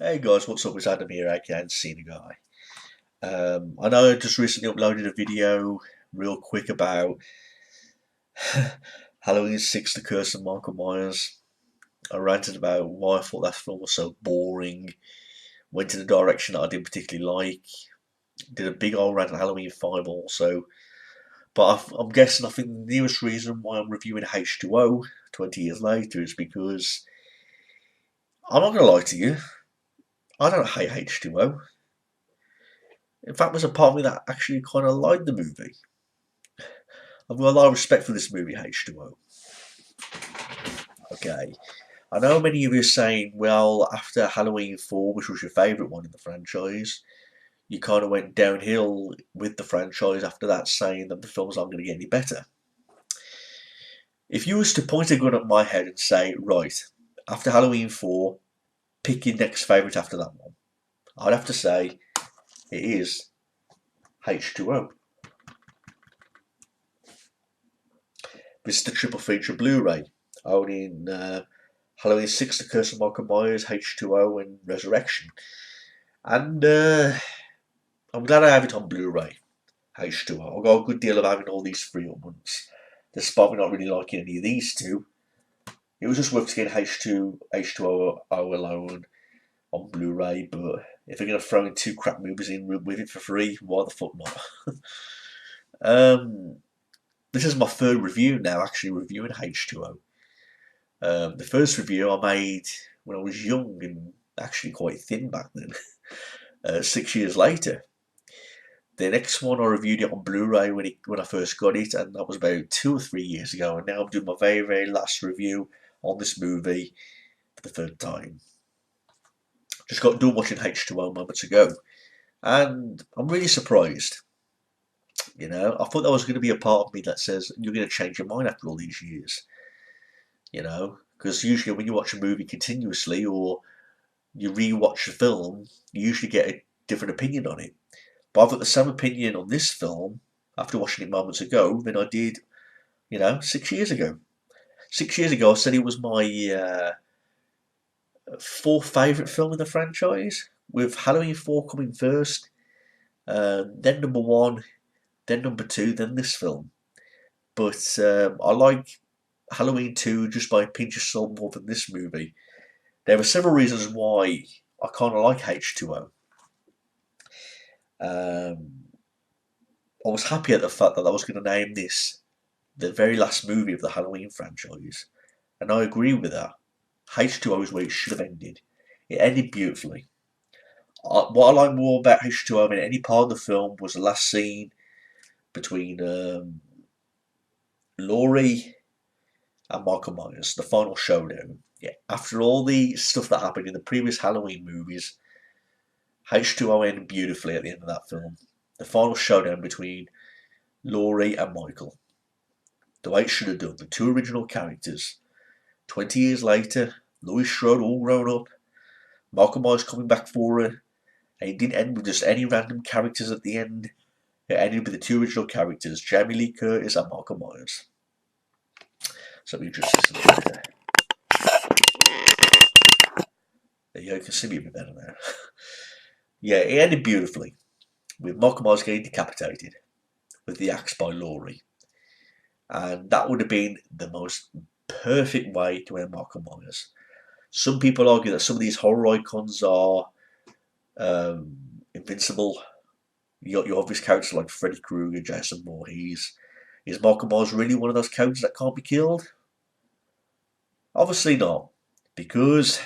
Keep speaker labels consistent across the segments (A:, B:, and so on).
A: Hey guys, what's up? It's Adam here, aka Cena Guy. I know I just recently uploaded a video real quick about Halloween 6, The Curse of Michael Myers. I ranted about why I thought that film was so boring, went in a direction that I didn't particularly like, did a big old rant on Halloween 5 also. But I'm guessing I think the newest reason why I'm reviewing H2O 20 years later is because I'm not going to lie to you, I don't hate H2O. In fact, there's a part of me that actually kind of liked the movie. I've got a lot of respect for this movie, H2O. Okay. I know many of you are saying, well, after Halloween 4, which was your favourite one in the franchise, you kind of went downhill with the franchise after that, saying that the films aren't going to get any better. If you was to point a gun at my head and say, right, after Halloween 4, pick your next favourite after that one, I'd have to say it is H2O. This is the triple feature Blu-ray, owning Halloween 6, The Curse of Michael Myers, H2O, and Resurrection. And I'm glad I have it on Blu-ray, H2O. I've got a good deal of having all these free at once. Despite me not really liking any of these two, it was just worth to get H2O alone on Blu-ray, but if they're going to throw in two crap movies in with it for free, why the fuck not? This is my third review now, actually reviewing H2O. The first review I made when I was young and actually quite thin back then, 6 years later. The next one I reviewed it on Blu-ray when I first got it, and that was about 2 or 3 years ago. And now I'm doing my very, very last review on this movie for the third time. Just got done watching H2O moments ago, and I'm really surprised. You know, I thought there was going to be a part of me that says you're going to change your mind after all these years. You know, because usually when you watch a movie continuously or you re-watch a film, you usually get a different opinion on it. But I've got the same opinion on this film after watching it moments ago than I did, 6 years ago. 6 years ago, I said it was my fourth favourite film in the franchise, with Halloween 4 coming first, then number 1, then number 2, then this film. But I like Halloween 2 just by a pinch of salt more than this movie. There are several reasons why I kind of like H2O. I was happy at the fact that I was going to name this the very last movie of the Halloween franchise, and I agree with that. H2O is where it should have ended. It ended beautifully. What I like more about H2O than any part of the film was the last scene between Laurie and Michael Myers, the final showdown. Yeah, after all the stuff that happened in the previous Halloween movies, H2O ended beautifully at the end of that film. The final showdown between Laurie and Michael. The way it should have done. The two original characters. 20 years later, Louis Strode all grown up. Michael Myers coming back for her. And it didn't end with just any random characters at the end. It ended with the two original characters, Jamie Lee Curtis and Michael Myers. So we just listen to it. There you go, you can see me a bit better now. Yeah, it ended beautifully, with Michael Myers getting decapitated with the axe by Laurie. And that would have been the most perfect way to end Michael Myers. Some people argue that some of these horror icons are invincible. You got your obvious characters like Freddy Krueger, Jason Voorhees. Is Michael Myers really one of those characters that can't be killed? Obviously not, because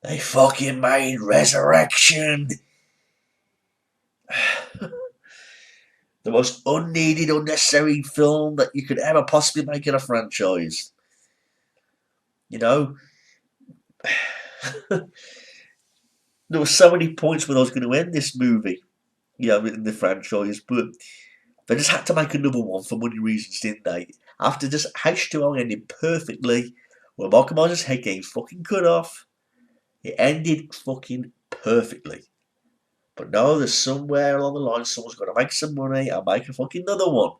A: they fucking made Resurrection the most unneeded, unnecessary film that you could ever possibly make in a franchise. You know, there were so many points where I was going to end this movie, in the franchise, but they just had to make another one for money reasons, didn't they? After just H2O ended perfectly, where Michael Myers' head getting fucking cut off, it ended fucking perfectly. But no, there's somewhere along the line someone's got to make some money and make a fucking another one.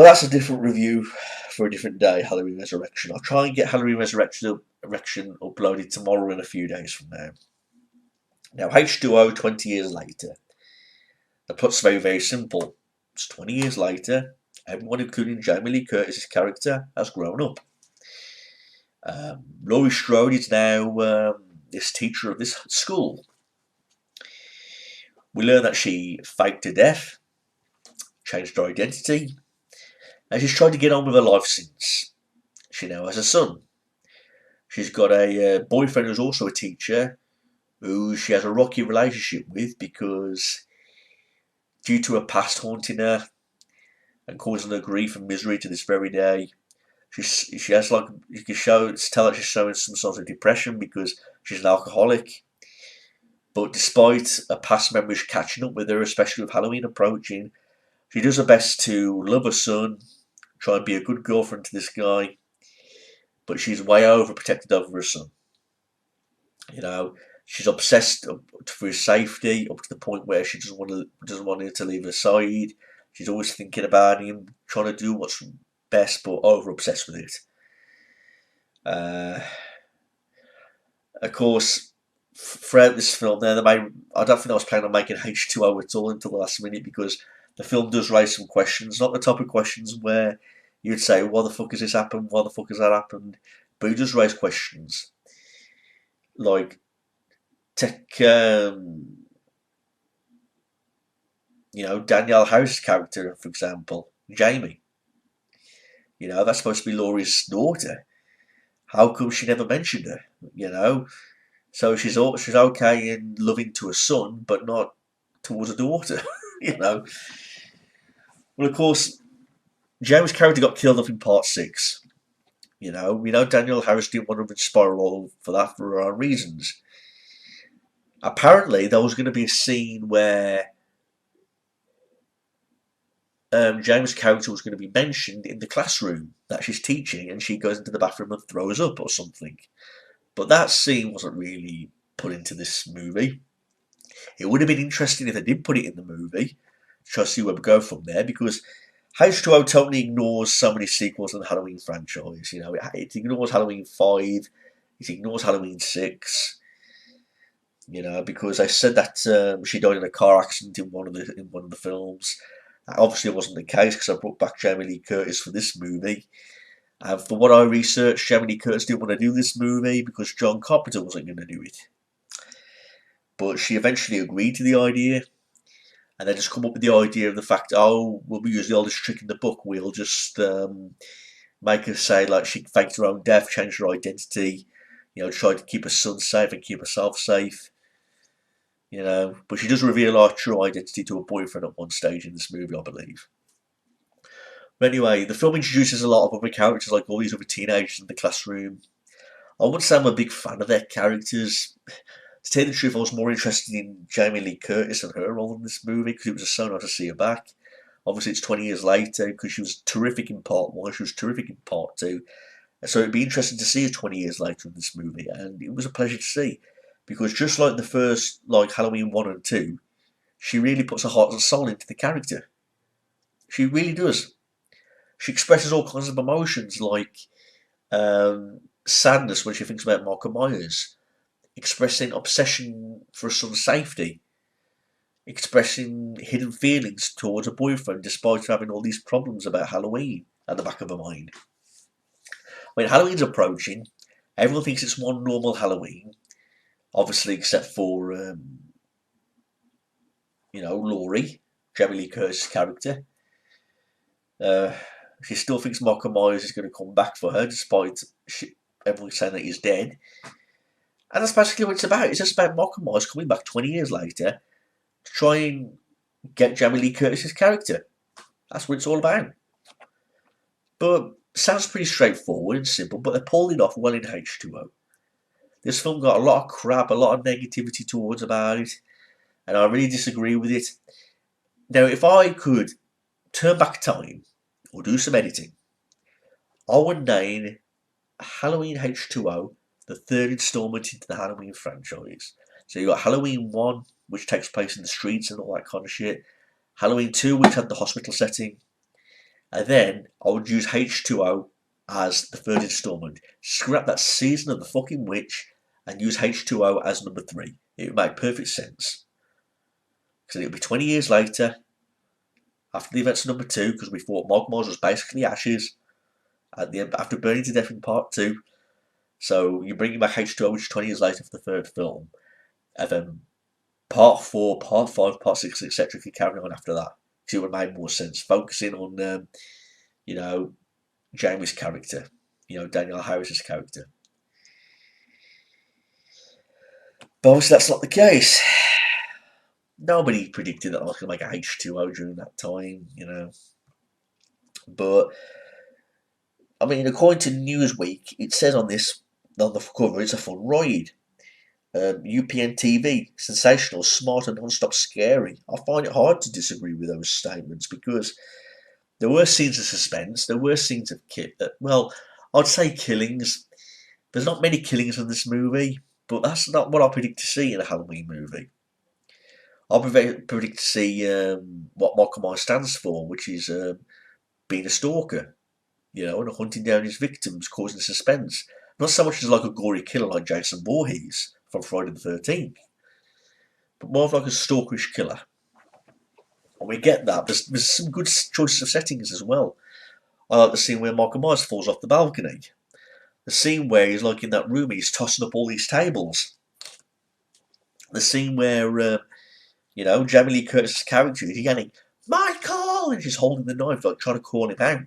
A: But that's a different review for a different day, Halloween Resurrection. I'll try and get Halloween Resurrection uploaded tomorrow and a few days from now. Now, H2O 20 years later. The plot's very, very simple. It's 20 years later. Everyone, including Jamie Lee Curtis's character, has grown up. Laurie Strode is now this teacher of this school. We learn that she faked her death, changed her identity, and she's tried to get on with her life since. She now has a son. She's got a boyfriend who's also a teacher, who she has a rocky relationship with because, due to her past haunting her and causing her grief and misery to this very day, she has, like, you can tell that she's showing some sort of depression because she's an alcoholic. But despite her past memories catching up with her, especially with Halloween approaching, she does her best to love her son, try and be a good girlfriend to this guy, but she's way overprotected over her son. You know, she's obsessed for his safety up to the point where she doesn't want him to leave her side. She's always thinking about him, trying to do what's best, but over obsessed with it. Of course, throughout this film, I don't think I was planning on making H2O at all until the last minute, because the film does raise some questions, not the type of questions where you'd say, why the fuck has this happened? Why the fuck has that happened? But it does raise questions. Like, take, Danielle Harris' character, for example, Jamie. That's supposed to be Laurie's daughter. How come she never mentioned her? So she's okay in loving to a son, but not towards a daughter. Well, of course, Jamie's character got killed off in part 6. We know Danielle Harris didn't want to inspire all for that for her own reasons. Apparently, there was going to be a scene where Jamie's character was going to be mentioned in the classroom that she's teaching, and she goes into the bathroom and throws up or something. But that scene wasn't really put into this movie. It would have been interesting if they did put it in the movie, try to see where we go from there, because H2O totally ignores so many sequels in the Halloween franchise. It ignores Halloween 5, it ignores Halloween 6. Because they said that she died in a car accident in one of the films. That obviously wasn't the case, because I brought back Jamie Lee Curtis for this movie. And from what I researched, Jamie Lee Curtis didn't want to do this movie because John Carpenter wasn't going to do it. But she eventually agreed to the idea, and they just come up with the idea of the fact, we'll use the oldest trick in the book. We'll just make her say, like, she faked her own death, changed her identity, tried to keep her son safe and keep herself safe. But she does reveal her true identity to her boyfriend at one stage in this movie, I believe. But anyway, the film introduces a lot of other characters, like all these other teenagers in the classroom. I wouldn't say I'm a big fan of their characters. To tell you the truth, I was more interested in Jamie Lee Curtis and her role in this movie, because it was just so nice to see her back. Obviously, it's 20 years later, because she was terrific in part 1, she was terrific in part 2. So it'd be interesting to see her 20 years later in this movie, and it was a pleasure to see. Because just like the first, Halloween 1 and 2, she really puts her heart and soul into the character. She really does. She expresses all kinds of emotions, like sadness when she thinks about Michael Myers, expressing obsession for her son's safety, expressing hidden feelings towards her boyfriend despite having all these problems about Halloween at the back of her mind. When Halloween's approaching, everyone thinks it's one normal Halloween, obviously except for, Laurie, Jamie Lee Curtis' character. She still thinks Michael Myers is going to come back for her, despite everyone saying that he's dead. And that's basically what it's about. It's just about Michael Myers coming back 20 years later to try and get Jamie Lee Curtis' character. That's what it's all about. But it sounds pretty straightforward and simple, but they pulled it off well in H2O. This film got a lot of crap, a lot of negativity towards about it, and I really disagree with it. Now, if I could turn back time or do some editing, I would name Halloween H2O the third installment into the Halloween franchise. So you got Halloween 1, which takes place in the streets and all that kind of shit. Halloween 2, which had the hospital setting. And then I would use H2O as the third installment. Scrap that season of the fucking witch and use H2O as number 3. It would make perfect sense. Because it would be 20 years later, after the events of number 2, because we thought Mogmars was basically ashes at the end, after burning to death in part 2. So you're bringing back H2O, which is 20 years later for the third film. And then part 4, part 5, part 6, etc. could carry on after that. Because it would make more sense. Focusing on, you know, Jamie's character. You know, Danielle Harris's character. But obviously that's not the case. Nobody predicted that I was going to make a H2O during that time, you know. But, I mean, according to Newsweek, it says on the cover, it's a fun ride. UPN TV, sensational, smart and non-stop scary. I find it hard to disagree with those statements because there were scenes of suspense, there were scenes of well, I'd say killings. There's not many killings in this movie, but that's not what I predict to see in a Halloween movie. I predict to see what Michael Myers stands for, which is being a stalker, you know, and hunting down his victims, causing suspense. Not so much as like a gory killer like Jason Voorhees from Friday the 13th, but more of like a stalkerish killer. And we get that. There's some good choices of settings as well. I like the scene where Michael Myers falls off the balcony. The scene where he's like in that room, he's tossing up all these tables. The scene where, you know, Jamie Lee Curtis's character is yelling, "Michael!" and she's holding the knife, like trying to call him out.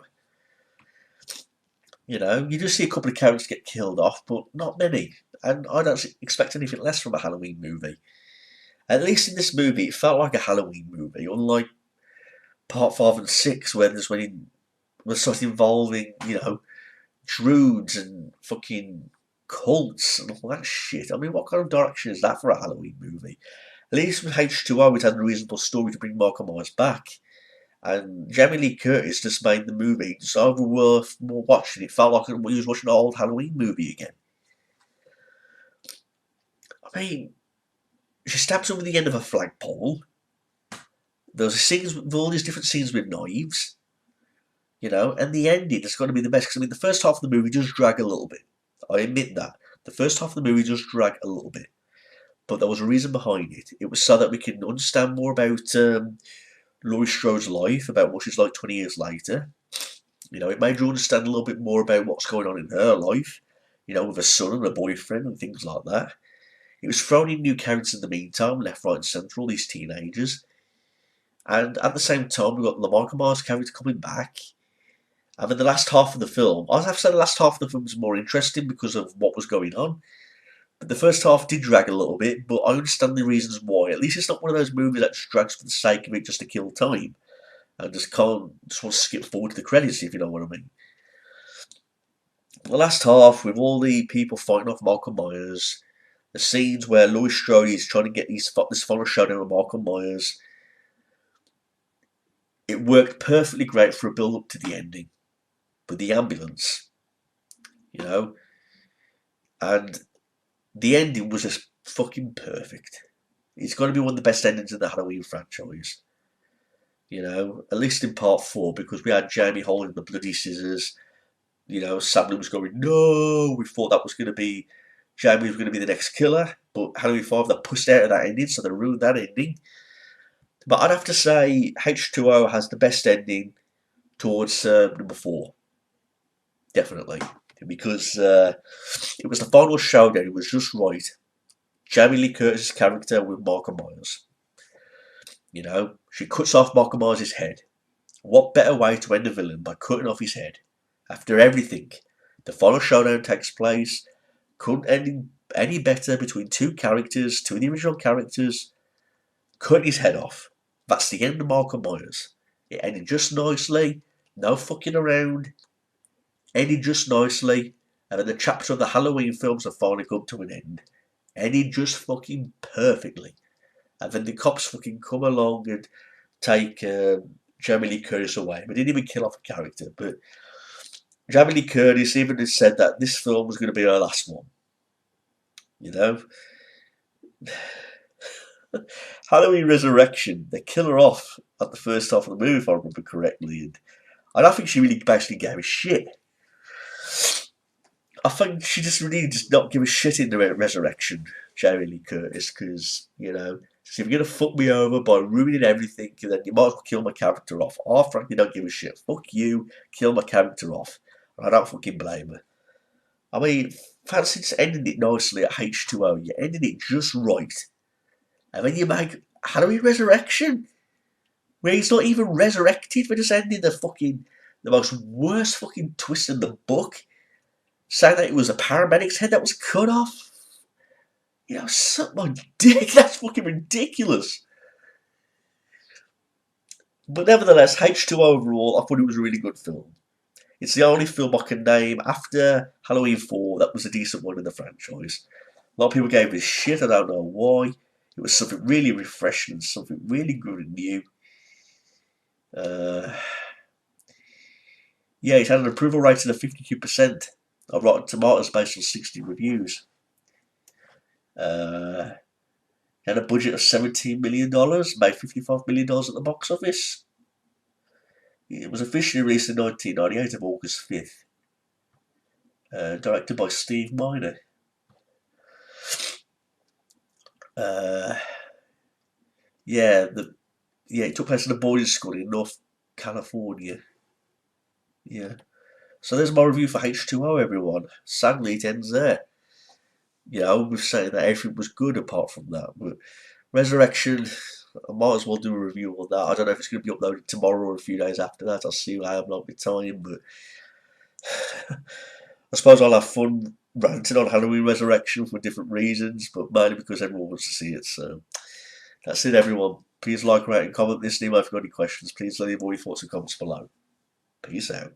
A: You know, you just see a couple of characters get killed off, but not many. And I don't expect anything less from a Halloween movie. At least in this movie, it felt like a Halloween movie, unlike part 5 and 6, where there's when it was sort of involving, you know, druids and fucking cults and all that shit. I mean, what kind of direction is that for a Halloween movie? At least with H2O, it had a reasonable story to bring Michael Myers back. And Jamie Lee Curtis just made the movie just over worth more watching. It felt like we was watching an old Halloween movie again. I mean, she stabs him with the end of a flagpole. There's scenes with all these different scenes with knives, you know, and the ending is going to be the best. Because I mean, the first half of the movie does drag a little bit. I admit that. The first half of the movie does drag a little bit. But there was a reason behind it. It was so that we can understand more about Laurie Strode's life, about what she's like 20 years later. You know, it made you understand a little bit more about what's going on in her life, you know, with a son and a boyfriend and things like that. It was throwing in new characters in the meantime, left, right, and centre, all these teenagers. And at the same time, we've got the Michael Myers character coming back. And then the last half of the film, I have to say the last half of the film was more interesting because of what was going on. But the first half did drag a little bit, but I understand the reasons why. At least it's not one of those movies that just drags for the sake of it just to kill time. And just want to skip forward to the credits, if you know what I mean. The last half, with all the people fighting off Michael Myers, the scenes where Laurie Strode is trying to get this final showdown with Michael Myers, it worked perfectly great for a build-up to the ending. With the ambulance, you know, and the ending was just fucking perfect. It's got to be one of the best endings in the Halloween franchise. You know, at least in part 4, because we had Jamie holding the bloody scissors. You know, Sam was going, no, we thought that was going to be, Jamie was going to be the next killer, but Halloween 5, they pushed out of that ending, so they ruined that ending. But I'd have to say H2O has the best ending towards number 4. Definitely. Because it was the final showdown, it was just right. Jamie Lee Curtis's character with Michael Myers. You know, she cuts off Michael Myers' head. What better way to end a villain by cutting off his head? After everything, the final showdown takes place. Couldn't end any better between two characters, two of the original characters. Cutting his head off. That's the end of Michael Myers. It ended just nicely. No fucking around. Ended just nicely. And then the chapter of the Halloween films have finally come to an end. Ended just fucking perfectly. And then the cops fucking come along and take Jamie Lee Curtis away. But didn't even kill off a character. But Jamie Lee Curtis even said that this film was going to be her last one. You know? Halloween Resurrection, they kill her off at the first half of the movie, if I remember correctly. And I don't think she really basically gave a shit. I think she just really does not give a shit in the resurrection, Jamie Lee Curtis, because, you know, if you're going to fuck me over by ruining everything, then you might as well kill my character off. I frankly don't give a shit. Fuck you, kill my character off. And I don't fucking blame her. I mean, fancy just ending it nicely at H2O. You ended it just right. And then you make Halloween Resurrection, where he's not even resurrected. We're just ending the most worst fucking twist in the book. Saying that it was a paramedic's head that was cut off. You know, suck my dick. That's fucking ridiculous. But nevertheless, H2 overall, I thought it was a really good film. It's the only film I can name after Halloween 4 that was a decent one in the franchise. A lot of people gave this shit, I don't know why. It was something really refreshing, something really good and new. Yeah, it had an approval rating of 52% of Rotten Tomatoes based on 60 reviews. It had a budget of $17 million, made $55 million at the box office. It was officially released in 1998 of August 5th. Directed by Steve Miner. Yeah, it took place in a boarding school in North California. Yeah. So there's my review for H2O, everyone. Sadly, it ends there. You know, we're saying that everything was good apart from that. But Resurrection, I might as well do a review on that. I don't know if it's going to be uploaded tomorrow or a few days after that. I'll see how I am like with time. But I suppose I'll have fun ranting on Halloween Resurrection for different reasons, but mainly because everyone wants to see it. So that's it, everyone. Please like, rate, and comment this. If you've got any questions, please leave all your thoughts and comments below. Peace out.